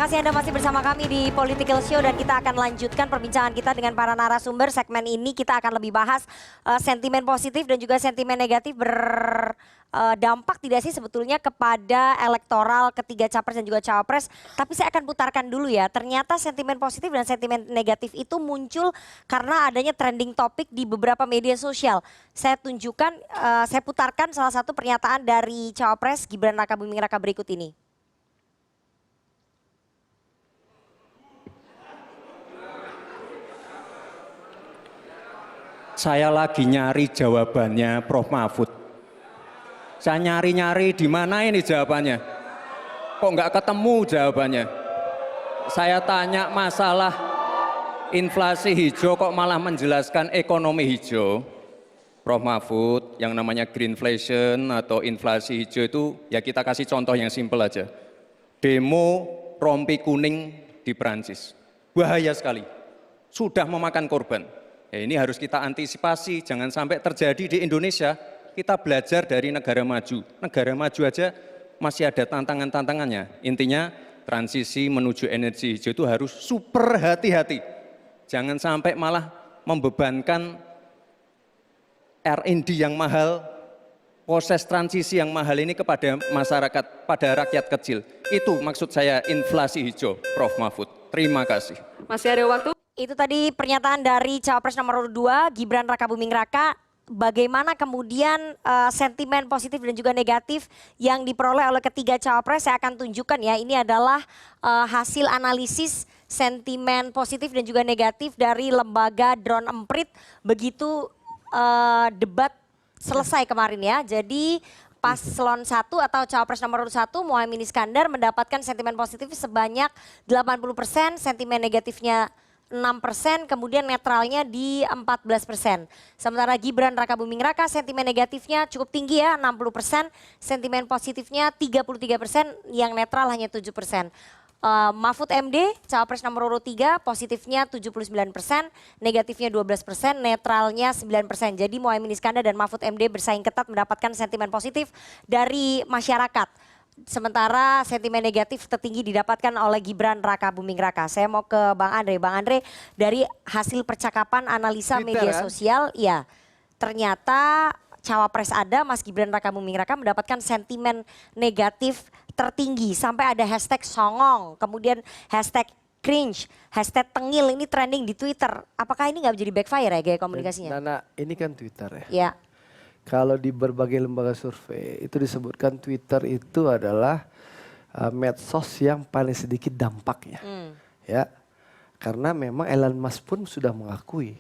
kasih Anda masih bersama kami di Political Show dan kita akan lanjutkan perbincangan kita dengan para narasumber. Segmen ini kita akan lebih bahas sentimen positif dan juga sentimen negatif berdampak tidak sih sebetulnya kepada elektoral ketiga capres dan juga cawapres. Tapi saya akan putarkan dulu ya, ternyata sentimen positif dan sentimen negatif itu muncul karena adanya trending topik di beberapa media sosial. Saya tunjukkan, saya putarkan salah satu pernyataan dari cawapres Gibran Rakabuming Raka berikut ini. Saya lagi nyari jawabannya Prof. Mahfud. Saya nyari-nyari di mana ini jawabannya. Kok nggak ketemu jawabannya. Saya tanya masalah inflasi hijau kok malah menjelaskan ekonomi hijau. Prof. Mahfud yang namanya greenflation atau inflasi hijau itu ya kita kasih contoh yang simpel aja. Demo rompi kuning di Perancis. Bahaya sekali. Sudah memakan korban. Ya, ini harus kita antisipasi, jangan sampai terjadi di Indonesia. Kita belajar dari negara maju. Negara maju aja masih ada tantangan-tantangannya. Intinya transisi menuju energi hijau itu harus super hati-hati. Jangan sampai malah membebankan R&D yang mahal, proses transisi yang mahal ini kepada masyarakat, pada rakyat kecil. Itu maksud saya inflasi hijau, Prof. Mahfud. Terima kasih. Masih ada waktu. Itu tadi pernyataan dari cawapres nomor 2 Gibran Rakabuming Raka. Bagaimana kemudian sentimen positif dan juga negatif yang diperoleh oleh ketiga cawapres, saya akan tunjukkan ya. Ini adalah hasil analisis sentimen positif dan juga negatif dari lembaga Drone Emprit begitu debat selesai kemarin ya. Jadi paslon 1 atau cawapres nomor 1 Muhaimin Iskandar mendapatkan sentimen positif sebanyak 80%, sentimen negatifnya 6%, kemudian netralnya di 14%. Sementara Gibran Rakabuming Raka sentimen negatifnya cukup tinggi ya, 60%, sentimen positifnya 33%, yang netral hanya 7%. Mahfud MD, cawapres nomor 3, positifnya 79%, negatifnya 12%, netralnya 9%. Jadi Muhaimin Iskandar dan Mahfud MD bersaing ketat mendapatkan sentimen positif dari masyarakat. Sementara sentimen negatif tertinggi didapatkan oleh Gibran Rakabuming Raka. Saya mau ke Bang Andre. Bang Andre, dari hasil percakapan analisa Twitter, media kan? sosial, ya ternyata cawapres ada, Mas Gibran Rakabuming Raka mendapatkan sentimen negatif tertinggi. Sampai ada hashtag songong, kemudian hashtag cringe, hashtag tengil, ini trending di Twitter. Apakah ini nggak menjadi backfire ya gaya komunikasinya? Nana, ini kan Twitter ya. Ya. Kalau di berbagai lembaga survei itu disebutkan Twitter itu adalah medsos yang paling sedikit dampaknya, ya. Karena memang Elon Musk pun sudah mengakui,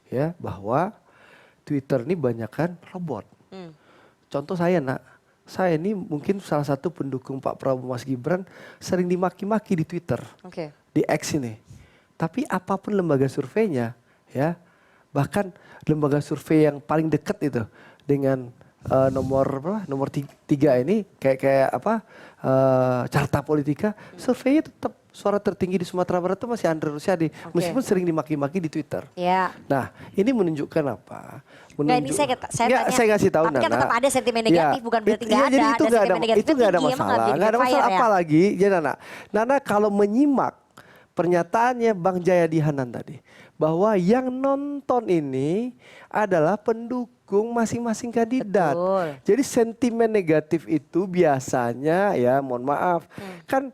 ya, bahwa Twitter ini banyakkan robot. Contoh saya, saya ini mungkin salah satu pendukung Pak Prabowo Mas Gibran sering dimaki-maki di Twitter, di X ini. Tapi apapun lembaga surveinya, ya, bahkan lembaga survei yang paling dekat itu dengan nomor 3 ini kayak Carta Politika, surveinya tetap suara tertinggi di Sumatera Barat itu masih Andre Rosiade, meskipun sering dimaki-maki di Twitter. Nah, ini menunjukkan apa? Ini saya kasih tahu, tapi kan tetap ada sentimen negatif, bukan berarti nggak ada. Jadi itu nggak ada masalah, nggak ada masalah. Apalagi, ya Nana kalau menyimak pernyataannya Bang Jayadi Hanan tadi, bahwa yang nonton ini adalah pendukung masing-masing kandidat. Betul. Jadi sentimen negatif itu biasanya, ya mohon maaf, kan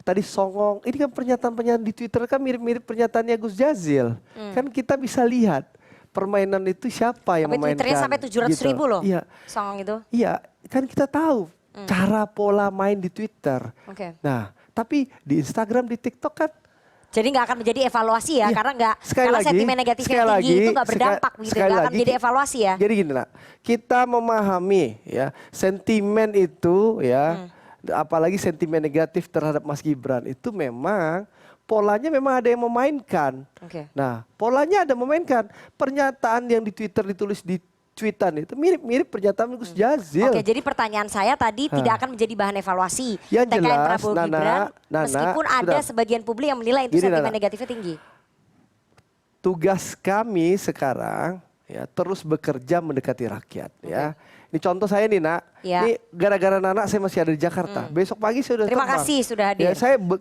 tadi songong, ini kan pernyataan-pernyataan di Twitter kan mirip-mirip pernyataannya Gus Jazil. Kan kita bisa lihat permainan itu siapa yang memainkan. Twitternya sampai 700.000 loh, iya. songong itu. Iya, kan kita tahu cara pola main di Twitter. Nah, tapi di Instagram, di TikTok kan. Jadi nggak akan menjadi evaluasi ya, karena sentimen negatif yang tinggi itu nggak berdampak gitu, nggak akan menjadi evaluasi ya. Jadi gini kita memahami ya sentimen itu ya, apalagi sentimen negatif terhadap Mas Gibran itu memang polanya memang ada yang memainkan. Nah polanya ada memainkan, pernyataan yang di Twitter ditulis di tweetan itu mirip-mirip pernyataan Gus Jazil. Jadi pertanyaan saya tadi tidak akan menjadi bahan evaluasi yang TKN jelas, Prabowo Gibran, meskipun ada sebagian publik yang menilai itu sentimen negatifnya tinggi. Tugas kami sekarang ya terus bekerja mendekati rakyat, ya. Ini contoh saya nih nak. Ya. Ini gara-gara Nana saya masih ada di Jakarta. Besok pagi saya udah Terima terbang. kasih sudah hadir. Ya,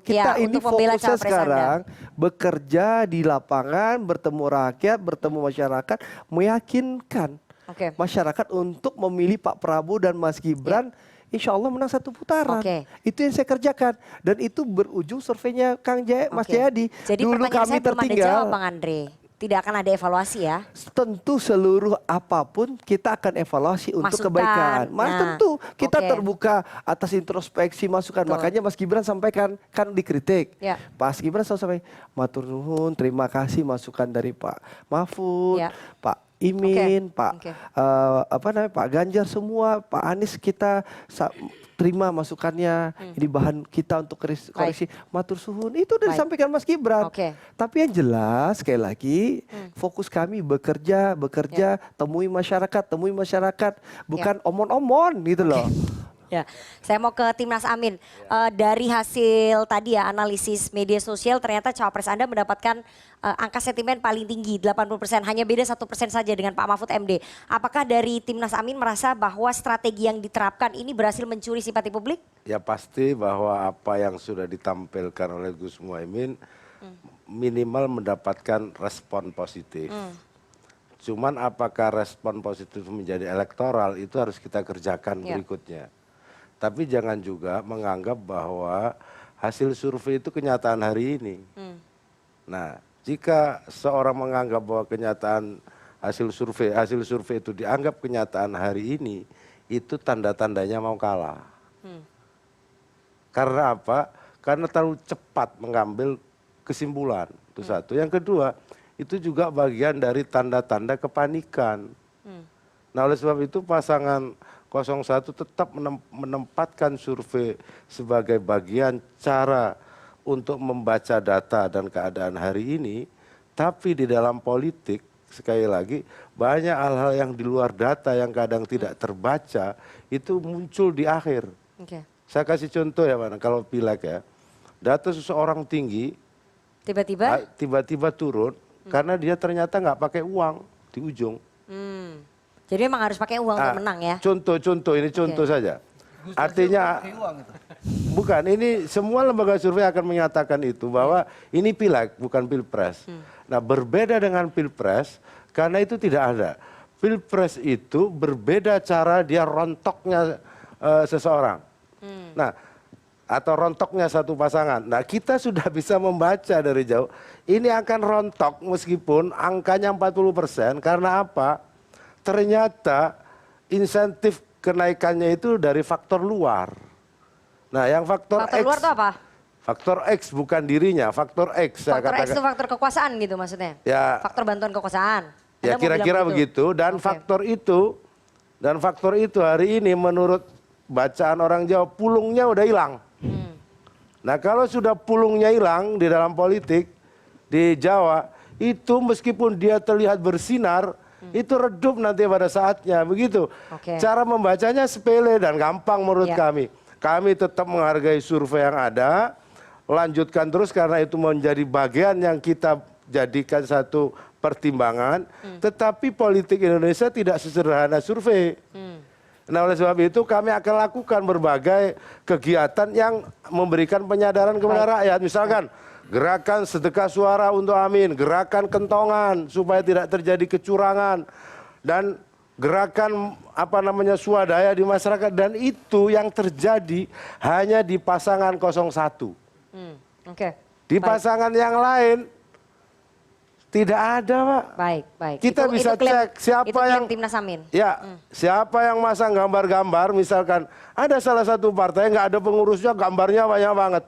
kita Ya, ini untuk membela fokusnya cawapres sekarang bekerja di lapangan, bertemu rakyat, bertemu masyarakat, meyakinkan Oke. masyarakat untuk memilih Pak Prabowo dan Mas Gibran. Insya Allah menang 1 putaran. Oke. Itu yang saya kerjakan. Dan itu berujung surveinya Kang Mas Oke. Jayadi. Jadi Dulu pertanyaan kami saya belum ada tertinggal. jawab Bang Andre. Tidak akan ada evaluasi ya? Tentu seluruh apapun kita akan evaluasi untuk Masukan. kebaikan. Mas Nah, tentu kita oke. terbuka atas introspeksi masukan. Betul. Makanya Mas Gibran sampaikan kan dikritik. Ya. Mas Gibran selalu sampai matur nuwun, terima kasih masukan dari Pak Mahfud, Ya. Pak Imin, Pak Oke. Pak Ganjar semua, Pak Anies kita terima masukannya. Ini bahan kita untuk koreksi. Matur suhun itu udah Baik. disampaikan Mas Gibran. Oke. Tapi yang jelas sekali lagi fokus kami bekerja, temui masyarakat, bukan omon-omon gitu loh. Ya, saya mau ke Timnas Amin. Dari hasil tadi ya analisis media sosial ternyata cawapres Anda mendapatkan angka sentimen paling tinggi 80%, hanya beda 1% saja dengan Pak Mahfud MD. Apakah dari Timnas Amin merasa bahwa strategi yang diterapkan ini berhasil mencuri simpati publik? Ya pasti bahwa apa yang sudah ditampilkan oleh Gus Muhaimin minimal mendapatkan respon positif. Cuman apakah respon positif menjadi elektoral itu harus kita kerjakan berikutnya. Tapi jangan juga menganggap bahwa hasil survei itu kenyataan hari ini. Nah, jika seorang menganggap bahwa kenyataan hasil survei itu dianggap kenyataan hari ini, itu tanda-tandanya mau kalah. Karena apa? Karena terlalu cepat mengambil kesimpulan. Itu satu. Yang kedua, itu juga bagian dari tanda-tanda kepanikan. Nah, oleh sebab itu pasangan 01 tetap menempatkan survei sebagai bagian cara untuk membaca data dan keadaan hari ini, tapi di dalam politik sekali lagi banyak hal-hal yang di luar data yang kadang tidak terbaca itu muncul di akhir. Saya kasih contoh ya, kalau pileg ya, data seseorang tinggi, tiba-tiba turun karena dia ternyata nggak pakai uang di ujung. Jadi memang harus pakai uang untuk menang ya? Contoh ini contoh saja. Artinya bukan, ini semua lembaga survei akan menyatakan itu bahwa ini pileg bukan pilpres. Nah, berbeda dengan pilpres karena itu tidak ada. Pilpres itu berbeda cara dia rontoknya seseorang. Nah, atau rontoknya satu pasangan. Nah, kita sudah bisa membaca dari jauh. Ini akan rontok meskipun angkanya 40%. Karena apa? Ternyata insentif kenaikannya itu dari faktor luar. Nah, yang faktor X. Luar itu apa? Faktor X bukan dirinya, faktor X. Faktor X itu faktor kekuasaan gitu maksudnya? Ya. Faktor bantuan kekuasaan? Ya kira-kira begitu. Dan faktor itu hari ini menurut bacaan orang Jawa pulungnya udah hilang. Nah, kalau sudah pulungnya hilang di dalam politik di Jawa, itu meskipun dia terlihat bersinar, itu redup nanti pada saatnya, begitu. Cara membacanya sepele dan gampang menurut kami. Kami tetap menghargai survei yang ada, lanjutkan terus karena itu menjadi bagian yang kita jadikan satu pertimbangan. Tetapi politik Indonesia tidak sesederhana survei. Nah, oleh sebab itu kami akan lakukan berbagai kegiatan yang memberikan penyadaran kepada rakyat. Misalkan gerakan sedekah suara untuk Amin, gerakan kentongan supaya tidak terjadi kecurangan, dan gerakan swadaya di masyarakat, dan itu yang terjadi hanya di pasangan 01. Di pasangan yang lain tidak ada, Pak. Baik. Kita bisa cek siapa yang Timnas Amin. Ya, siapa yang masang gambar-gambar, misalkan ada salah satu partai nggak ada pengurusnya, gambarnya banyak banget.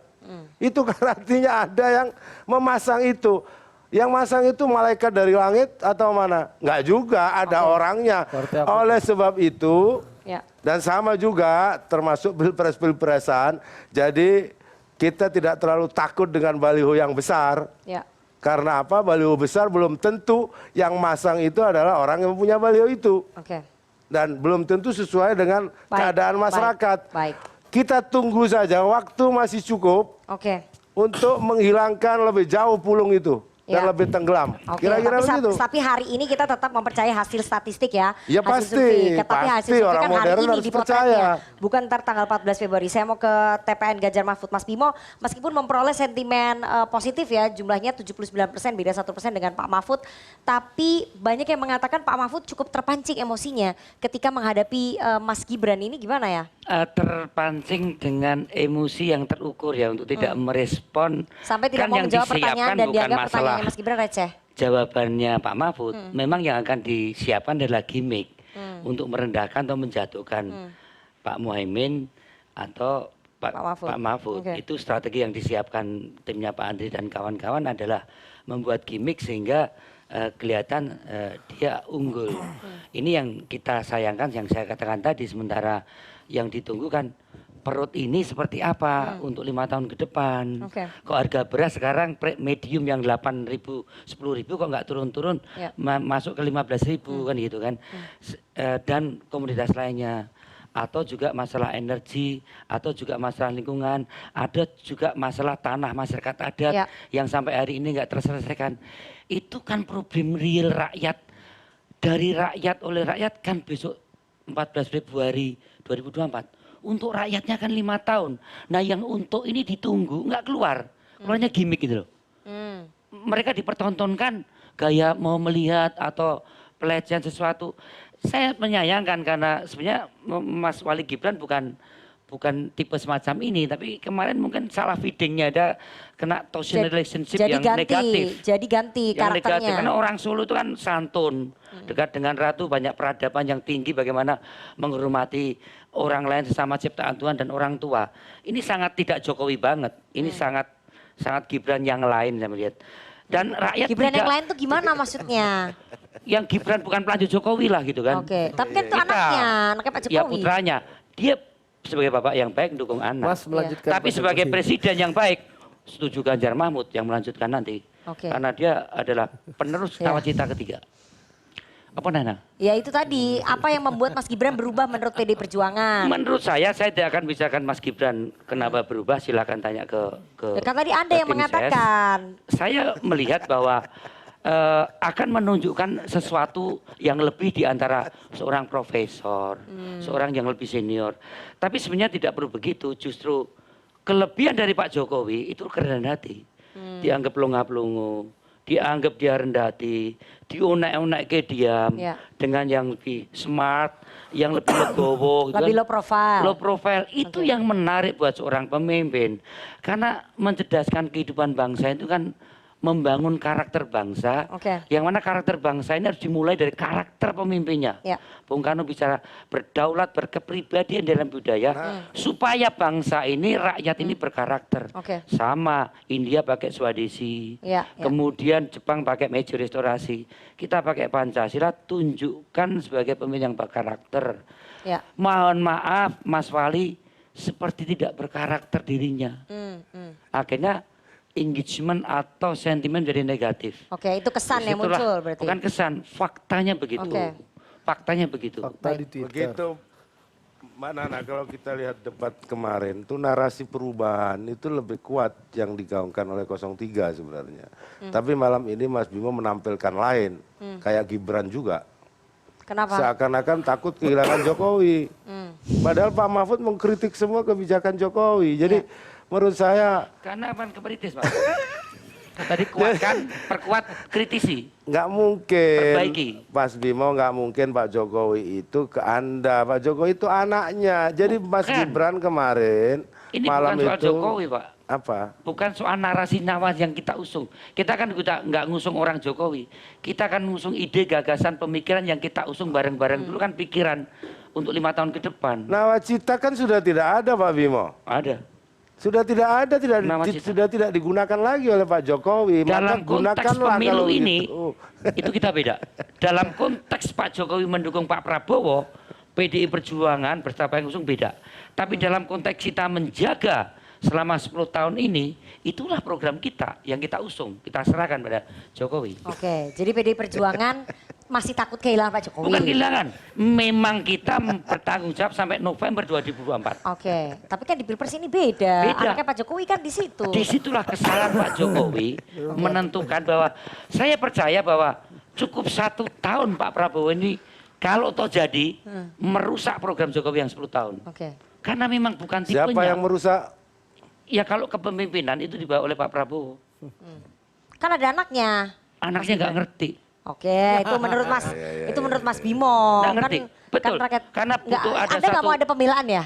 Itu kan artinya ada yang memasang itu. Yang masang itu malaikat dari langit atau mana? Nggak juga, ada orangnya. Oleh sebab itu, dan sama juga termasuk pilpres-pilpresan, jadi kita tidak terlalu takut dengan baliho yang besar. Karena apa? Baliho besar belum tentu yang masang itu adalah orang yang punya baliho itu. Dan belum tentu sesuai dengan keadaan masyarakat. Kita tunggu saja, waktu masih cukup untuk menghilangkan lebih jauh pulung itu. dan Ya. lebih tenggelam. Oke, Kira-kira tapi, begitu. tapi hari ini kita tetap mempercayai hasil statistik ya. Ya hasil pasti, survei. Tapi hasil pasti. survei Orang kan hari modern ini harus dipotretnya. percaya. Bukan ntar tanggal 14 Februari. Saya mau ke TPN Ganjar Mahfud. Mas Bimo, meskipun memperoleh sentimen positif ya, jumlahnya 79%, beda 1% dengan Pak Mahfud. Tapi banyak yang mengatakan Pak Mahfud cukup terpancing emosinya ketika menghadapi Mas Gibran ini, gimana ya? Terpancing dengan emosi yang terukur ya untuk tidak merespon. Sampai tidak Kan mau yang menjawab pertanyaan disiapkan dan bukan dianggap masalah pertanyaannya Mas Gibran receh. jawabannya Pak Mahfud. Memang yang akan disiapkan adalah gimmick untuk merendahkan atau menjatuhkan Pak Muhaimin atau Pak Mahfud. Oke. Itu strategi yang disiapkan timnya Pak Andri dan kawan-kawan adalah membuat gimmick sehingga kelihatan dia unggul. Ini yang kita sayangkan, yang saya katakan tadi, sementara yang ditunggu kan perut ini seperti apa untuk 5 tahun ke depan. Oke. Kok harga beras sekarang medium yang 8.000, 10.000 kok nggak turun-turun, Ya. masuk ke 15.000 kan gitu kan. Dan komoditas lainnya. Atau juga masalah energi, atau juga masalah lingkungan, ada juga masalah tanah masyarakat adat Ya. yang sampai hari ini nggak terselesaikan. Itu kan problem real rakyat, dari rakyat oleh rakyat kan besok 14 Februari 2024. Untuk rakyatnya kan 5 tahun. Nah yang untuk ini ditunggu nggak keluar, keluarnya gimmick gitu loh. Mereka dipertontonkan gaya mau melihat atau pelecehan sesuatu. Saya menyayangkan karena sebenarnya Mas Wali Gibran bukan tipe semacam ini, tapi kemarin mungkin salah feedingnya, ada kena toxic relationship yang negatif. Jadi ganti Yang karakternya. negatif, karena orang Solo itu kan santun, dekat dengan ratu, banyak peradaban yang tinggi, bagaimana menghormati orang lain sesama ciptaan Tuhan dan orang tua. Ini sangat tidak Jokowi banget, ini sangat Gibran yang lain saya melihat. Dan rakyat Gibran tidak, yang lain tuh gimana maksudnya? yang Gibran bukan pelanjut Jokowi lah gitu kan. Oke, tapi kan itu Kita, anaknya Pak Jokowi. ya putranya, dia sebagai bapak yang baik dukung anak. Mas melanjutkan. Tapi sebagai presiden yang baik, setuju Ganjar Mahfud yang melanjutkan nanti. Oke. Karena dia adalah penerus Ya. nawacita ketiga. Apa Nana? Ya itu tadi, apa yang membuat Mas Gibran berubah menurut PD Perjuangan? Menurut saya tidak akan bicarakan Mas Gibran kenapa berubah, silakan tanya ke Ya kan tadi Anda ke yang tim ses. mengatakan. Saya melihat bahwa akan menunjukkan sesuatu yang lebih di antara seorang profesor, seorang yang lebih senior. Tapi sebenarnya tidak perlu begitu, justru kelebihan dari Pak Jokowi itu kerendahan hati. Dianggap pelongo-pelongo, dianggap dia rendah hati, dionek-onek ke diam, Ya. dengan yang lebih smart, yang lebih legowo. gitu Lebih kan. low profile. Low profile itu yang menarik buat seorang pemimpin. Karena mencerdaskan kehidupan bangsa itu kan membangun karakter bangsa. Oke. Yang mana karakter bangsa ini harus dimulai dari karakter pemimpinnya. Ya. Bung Karno bicara berdaulat, berkepribadian dalam budaya, supaya bangsa ini, rakyat ini berkarakter. Oke. Sama, India pakai Swadesi, Ya, ya. kemudian Jepang pakai Meiji Restorasi, kita pakai Pancasila, tunjukkan sebagai pemimpin yang berkarakter. Ya. Mohon maaf Mas Wali, seperti tidak berkarakter dirinya. Akhirnya engagement atau sentimen jadi negatif. Oke, itu kesan yang Disitulah, muncul berarti. bukan kesan, faktanya begitu. Oke. Faktanya begitu. Fakta di Twitter. Begitu, Mbak Nana, kalau kita lihat debat kemarin, tuh narasi perubahan itu lebih kuat yang digaungkan oleh 03 sebenarnya. Tapi malam ini Mas Bimo menampilkan lain, kayak Gibran juga. Kenapa? Seakan-akan takut kehilangan Jokowi. Padahal Pak Mahfud mengkritik semua kebijakan Jokowi. Jadi menurut saya Karena apa kritis Pak? Tadi kuatkan, perkuat, kritisi. nggak mungkin, Perbaiki. Mas Bimo, nggak mungkin Pak Jokowi itu ke Anda. Pak Jokowi itu anaknya. Jadi Mas Bukan. Gibran kemarin Ini malam bukan soal itu Jokowi Pak. apa? Bukan soal narasi nawas yang kita usung. Kita kan nggak ngusung orang Jokowi. Kita kan ngusung ide, gagasan, pemikiran yang kita usung bareng-bareng. Dulu kan pikiran untuk 5 tahun ke depan. Nawacita kan sudah tidak ada Pak Bimo. Ada. Sudah tidak ada, Nawacita. sudah tidak digunakan lagi oleh Pak Jokowi. Dalam Maka konteks gunakanlah pemilu kalau ini, gitu. itu kita beda. Dalam konteks Pak Jokowi mendukung Pak Prabowo, PDI Perjuangan bersama yang usung beda. Tapi dalam konteks kita menjaga selama 10 tahun ini, itulah program kita yang kita usung. Kita serahkan pada Jokowi. Oke, jadi PD Perjuangan masih takut kehilangan Pak Jokowi. Bukan kehilangan, memang kita bertanggung jawab sampai November 2024. Oke, tapi kan di Pilpres ini beda. Beda. Anaknya Pak Jokowi kan di situ. Disitulah kesalahan Pak Jokowi menentukan bahwa saya percaya bahwa cukup 1 tahun Pak Prabowo ini kalau toh jadi merusak program Jokowi yang 10 tahun. Oke. Karena memang bukan tipenya. Siapa yang merusak? Ya kalau kepemimpinan itu dibawa oleh Pak Prabowo. Kan ada anaknya. Anaknya nggak ngerti. Oke, itu menurut Mas, itu menurut Mas Bimo. Nggak ngerti. Betul. Karena butuh ada Anda nggak mau ada pembelaan ya?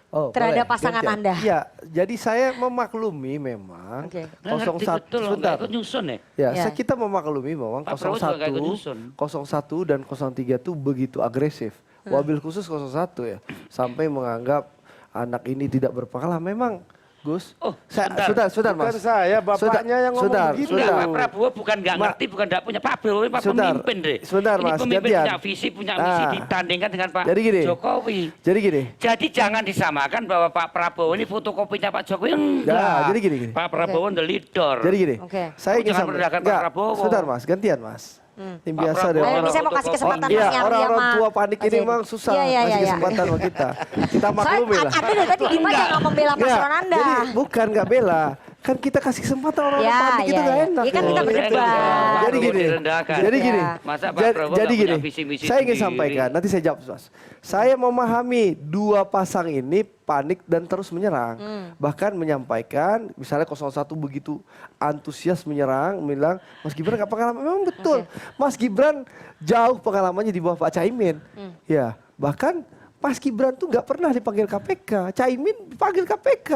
Oh, Terhadap boleh. pasangan Gantian. Anda. Iya, jadi saya memaklumi memang Oke. Nggak ngerti 01 betul, sebentar. nggak ikut nyusun ya. Ya, Ya. kita memaklumi memang Pak Prabowo juga nggak ikut nyusun. 01 dan 03 itu begitu agresif. Wabil khusus 01 ya, sampai menganggap anak ini tidak berpengalaman. Memang Gus, Oh, sudah Bukan Mas. saya, bapaknya yang ngomong Sudah, begitu. Enggak, sudah. Pak Prabowo bukan nggak ngerti, bukan nggak punya. Pak Prabowo Pak Sebentar, pemimpin deh. sebentar, Ini Mas, pemimpin gantian. punya visi, punya misi Nah, ditandingkan dengan Pak jadi gini. Jokowi. Jadi gini, Jadi jangan disamakan bahwa Pak Prabowo ini fotokopinya Pak Jokowi. Enggak. Nah, jadi gini. Pak Prabowo the leader. jadi gini. Oke. Saya Kamu ingin jangan merendahkan Pak Prabowo. Sebentar Mas, gantian Mas. Yang Pak biasa Prabowo. deh. Ayo, ini saya mau kasih kesempatan Iya, Mas Nyarwi orang-orang sama tua panik Mas ini Edi. memang susah Iya, iya, kasih iya. kesempatan sama kita. Kita Soalnya maklumi lah. Anda dari tadi di mana nggak membela Nggak, pasangan Anda? Jadi bukan nggak bela, kan kita kasih kesempatan orang-orang Ya, panik itu ya, nggak ya. enak. Iya kan loh. kita Oh, berdebat. Pak Jadi Prabowo gini, direndahkan. jadi gini. Ya. Masa Pak Prabowo Jadi nggak gini, punya visi-misi saya ingin sendiri? sampaikan, nanti saya jawab Mas. Saya memahami dua pasang ini panik dan terus menyerang. Bahkan menyampaikan, misalnya 01 begitu antusias menyerang, bilang Mas Gibran nggak pengalaman. Memang betul, Mas Gibran jauh pengalamannya di bawah Pak Caimin. Ya, bahkan Mas Gibran tuh nggak pernah dipanggil KPK, Caimin dipanggil KPK.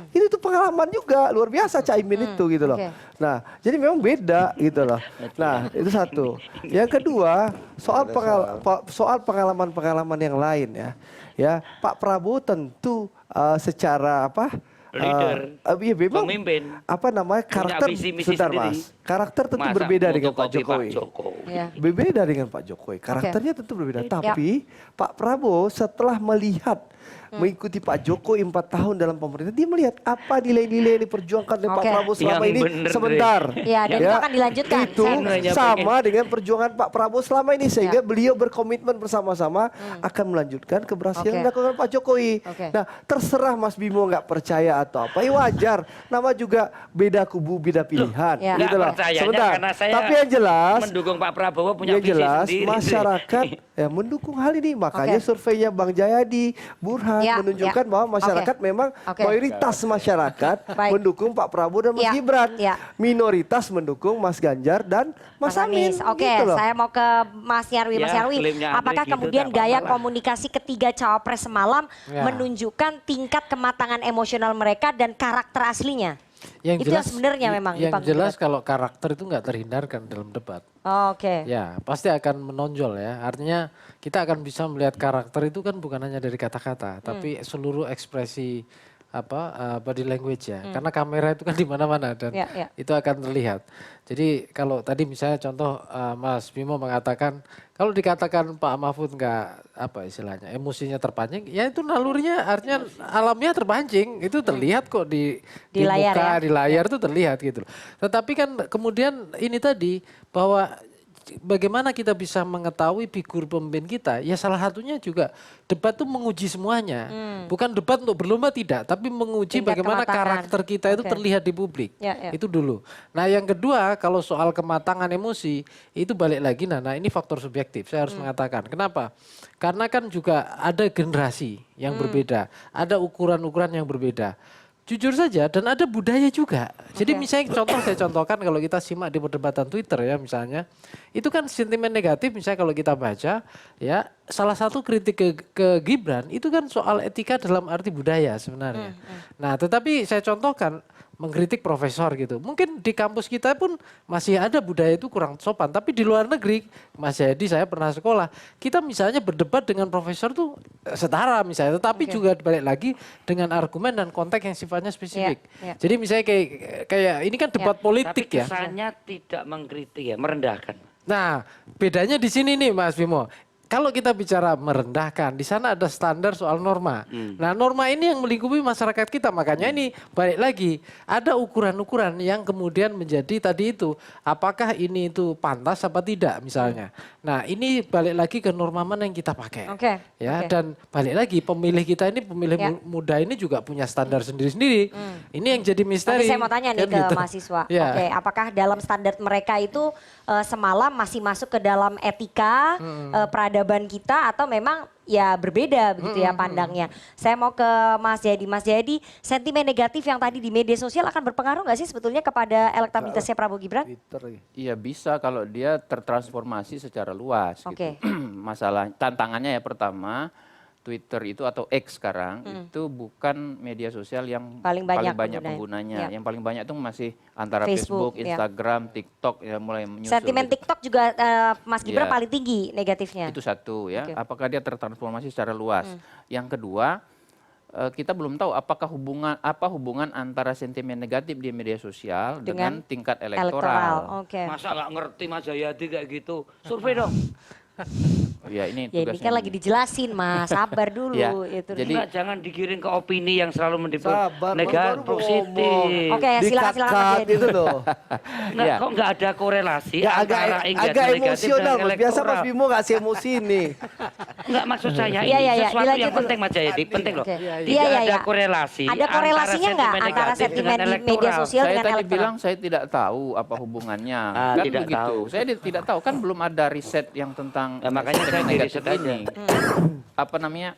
Itu tuh pengalaman juga luar biasa Caimin itu gitu loh. Oke. Nah, jadi memang beda gitu loh. Nah, itu satu. Yang kedua, soal pengalaman-pengalaman yang lain ya. Ya, Pak Prabowo tentu secara apa? Leader, Iya, memang pemimpin. apa namanya Punya karakter visi-misi sebentar sendiri. Mas. Karakter tentu Masa berbeda dengan Pak fotokopi Jokowi. Iya. Berbeda dengan Pak Jokowi. Karakternya tentu berbeda. Ya. Tapi Pak Prabowo setelah melihat mengikuti Pak Jokowi 4 tahun dalam pemerintah, dia melihat apa nilai-nilai yang diperjuangkan oleh Pak Oke. Prabowo selama Yang ini bener, sebentar. Ya, dan itu akan dilanjutkan. Itu Saya- sama dengan perjuangan Pak Prabowo selama ini sehingga beliau berkomitmen bersama-sama akan melanjutkan keberhasilan Oke. yang dilakukan Pak Jokowi. Oke. Nah, terserah Mas Bimo nggak percaya atau apa, ya wajar. Nama juga beda kubu, beda pilihan. Ya. Gitu loh. Nggak percayanya Sebentar. karena saya Tapi yang jelas mendukung Pak Prabowo punya yang visi jelas sendiri. masyarakat ya mendukung hal ini. Makanya Oke. surveinya Bang Jayadi, Burhan Ya, menunjukkan ya. bahwa masyarakat Oke. memang Oke. mayoritas masyarakat Baik. mendukung Pak Prabowo dan Mas Ya, Gibran. ya. Minoritas mendukung Mas Ganjar dan Mas Amin. Oke, Gitu loh. saya mau ke Mas Nyarwi. Mas Ya, Nyarwi, klaimnya Andre apakah gitu, kemudian tak apa-apa gaya lah. komunikasi ketiga cawapres semalam Ya. menunjukkan tingkat kematangan emosional mereka dan karakter aslinya? Yang Itu yang sebenarnya memang di yang panggung jelas debat. kalau karakter itu nggak terhindarkan dalam debat. Oh, Oke. Ya, pasti akan menonjol ya. Artinya kita akan bisa melihat karakter itu kan bukan hanya dari kata-kata, tapi seluruh ekspresi body language ya. Karena kamera itu kan di mana-mana dan Ya, ya. itu akan terlihat. Jadi kalau tadi misalnya contoh Mas Bimo mengatakan kalau dikatakan Pak Mahfud nggak istilahnya emosinya terpancing, ya itu nalurinya artinya alamnya terpancing, itu terlihat kok di layar muka, ya. di layar itu terlihat gitu loh. Tetapi kan kemudian ini tadi bahwa bagaimana kita bisa mengetahui figur pemimpin kita? Ya salah satunya juga debat tuh menguji semuanya. Bukan debat untuk berlomba tidak, tapi menguji Tingkat bagaimana kematangan. karakter kita itu Oke. terlihat di publik. Ya, ya. Itu dulu. Nah, yang kedua kalau soal kematangan emosi itu balik lagi Nana, ini faktor subjektif. Saya harus mengatakan. Kenapa? Karena kan juga ada generasi yang berbeda, ada ukuran-ukuran yang berbeda. Jujur saja dan ada budaya juga. Jadi misalnya saya contohkan kalau kita simak di perdebatan Twitter ya misalnya, itu kan sentimen negatif misalnya kalau kita baca ya salah satu kritik ke Gibran itu kan soal etika dalam arti budaya sebenarnya. Nah, tetapi saya contohkan mengkritik profesor gitu. Mungkin di kampus kita pun masih ada budaya itu kurang sopan, tapi di luar negeri, Mas Jadi saya pernah sekolah, kita misalnya berdebat dengan profesor tuh setara misalnya, tetapi juga balik lagi dengan argumen dan konteks yang sifatnya spesifik. Ya, ya. Jadi misalnya kayak ini kan debat politik Tapi ya. kesannya tidak mengkritik ya, merendahkan. Nah, bedanya di sini nih Mas Bimo. Kalau kita bicara merendahkan, di sana ada standar soal norma. Nah, norma ini yang melingkupi masyarakat kita. Makanya ini balik lagi, ada ukuran-ukuran yang kemudian menjadi tadi itu, apakah ini itu pantas apa tidak misalnya. Nah ini balik lagi ke norma mana yang kita pakai. Oke, Ya oke. dan balik lagi pemilih kita ini pemilih Ya. muda ini juga punya standar sendiri-sendiri. Ini yang jadi Tapi misteri. saya mau tanya nih kan ke gitu. mahasiswa. Ya. Oke, apakah dalam standar mereka itu semalam masih masuk ke dalam etika peradaban kita atau memang ya berbeda begitu ya pandangnya. Saya mau ke Mas Jayadi. Mas Jayadi, sentimen negatif yang tadi di media sosial akan berpengaruh nggak sih sebetulnya kepada elektabilitasnya Prabowo Gibran? Twitter ya. Iya bisa kalau dia tertransformasi secara luas Oke. gitu. Masalah tantangannya ya pertama Twitter itu atau X sekarang itu bukan media sosial yang Paling banyak penggunanya. Ya. Yang paling banyak itu masih antara Facebook, Facebook, ya. Instagram, TikTok ya mulai menyusul. Sentimen gitu. TikTok juga Mas Gibran Iya. paling tinggi negatifnya. Itu satu ya. Oke. Apakah dia tertransformasi secara luas? Yang kedua, kita belum tahu apakah hubungan antara sentimen negatif di media sosial dengan tingkat elektoral. Oke. Masa nggak ngerti Mas Jayadi kayak gitu? Survei dong. Ya ini Ya ini tugasnya. kan lagi dijelasin Mas, sabar dulu. Ya, Itu. jadi- Enggak, jangan digiring ke opini yang selalu mendukung Sabar, negatif baru positif. Oke, silakan Mas Dikat-kat Jayadi. itu loh. Enggak, Ya. kok enggak ada korelasi Ya, antara engagement agak negatif emosional. dan Mas. Biasa Mas elektoral. Bimo kasih emosi nih. Enggak, maksud saya Iya, ini iya, iya, sesuatu dilanjut yang dulu. penting Mas Jayadi, penting loh. Oke. Tidak Iya, iya, ada iya. korelasi Ada korelasinya nggak sentimen antara negatif sentimen dengan di media elektoral. sosial Saya dengan tadi elektoral? bilang saya tidak tahu apa hubungannya. Ah, Kan tidak begitu. tahu. Saya tidak tahu kan belum ada riset yang tentang Ya, makanya saya sentimen di negatif riset aja. ini. Apa namanya?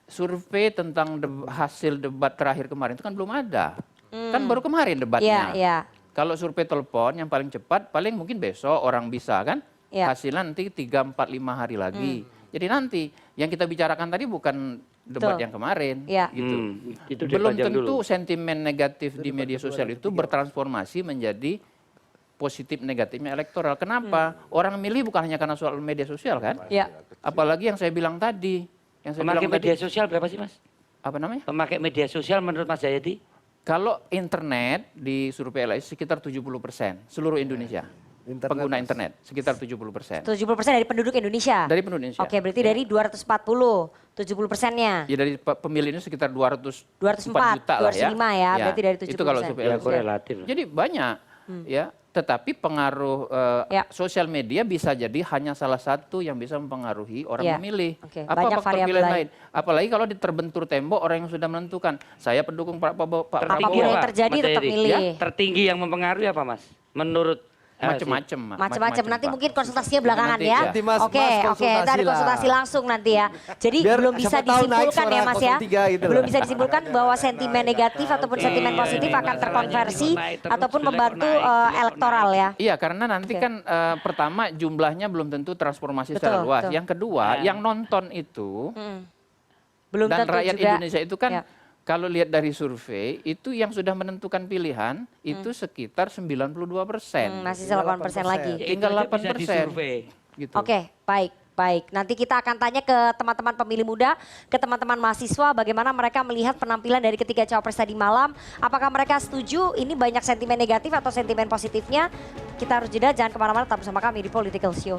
Survei tentang hasil debat terakhir kemarin itu kan belum ada. Kan baru kemarin Iya, debatnya. iya. Kalau survei telepon yang paling cepat paling mungkin besok orang bisa kan? Iya. Hasilnya nanti 3, 4, 5 hari lagi. Jadi nanti yang kita bicarakan tadi bukan debat Betul. yang kemarin Iya. gitu. Itu Belum dipajang tentu dulu. sentimen negatif di media sosial itu bertransformasi menjadi positif negatifnya elektoral. Kenapa? Orang milih bukan hanya karena soal media sosial kan? Iya. Apalagi yang saya bilang tadi. Yang saya Pemakai bilang media tadi, sosial berapa sih Mas? apa namanya? Pemakai media sosial menurut Mas Jayadi? Kalau internet di survei LSI sekitar 70% seluruh Indonesia. Internet, Pengguna Mas. internet sekitar 70%. 70% dari penduduk Indonesia? Dari penduduk Indonesia. Oke, berarti dari 240, 70%-nya. Ya dari pemilih ini sekitar 204 204, juta lah ya. 205 ya, berarti dari Itu kalau 70%. survei Ya LSI. korelatif. Jadi banyak ya, tetapi pengaruh Ya. sosial media bisa jadi hanya salah satu yang bisa mempengaruhi orang Ya. memilih. Oke, Apa banyak faktor variabel pilihan lain. lain? Apalagi kalau terbentur tembok orang yang sudah menentukan saya pendukung Pak Prabowo. Apapun yang apa, terjadi Mas tetap Jayadi? milih. Tertinggi yang mempengaruhi apa Mas? Menurut Macem-macem. Mak. Macam-macam nanti Pak. mungkin konsultasinya belakangan Nanti, ya. ya. Nanti Mas, Oke, Mas oke, konsultasi kita ada lah. konsultasi langsung nanti ya. Jadi Biar belum bisa siapa tahu naik disimpulkan ya suara Mas ya. 03 gitu Belum loh. bisa disimpulkan bahwa sentimen negatif ataupun sentimen Iya, positif ini akan masalahnya terkonversi ini kok naik terus, ataupun jelek kok membantu naik, jelek kok elektoral naik. ya. Iya, karena nanti Oke. kan pertama jumlahnya belum tentu transformasi secara Betul, luas. betul. Yang kedua, Ya. yang nonton itu Belum dan tentu rakyat juga. Indonesia itu kan Ya. kalau lihat dari survei itu yang sudah menentukan pilihan itu sekitar 92%. Masih 8% lagi. Ya, Tinggal itu aja bisa 8%. disurvei. Gitu. Oke, baik, baik. Nanti kita akan tanya ke teman-teman pemilih muda, ke teman-teman mahasiswa, bagaimana mereka melihat penampilan dari ketiga cawapres tadi malam. Apakah mereka setuju ini banyak sentimen negatif atau sentimen positifnya? Kita harus jeda, jangan kemana-mana, tetap bersama kami di Political Show.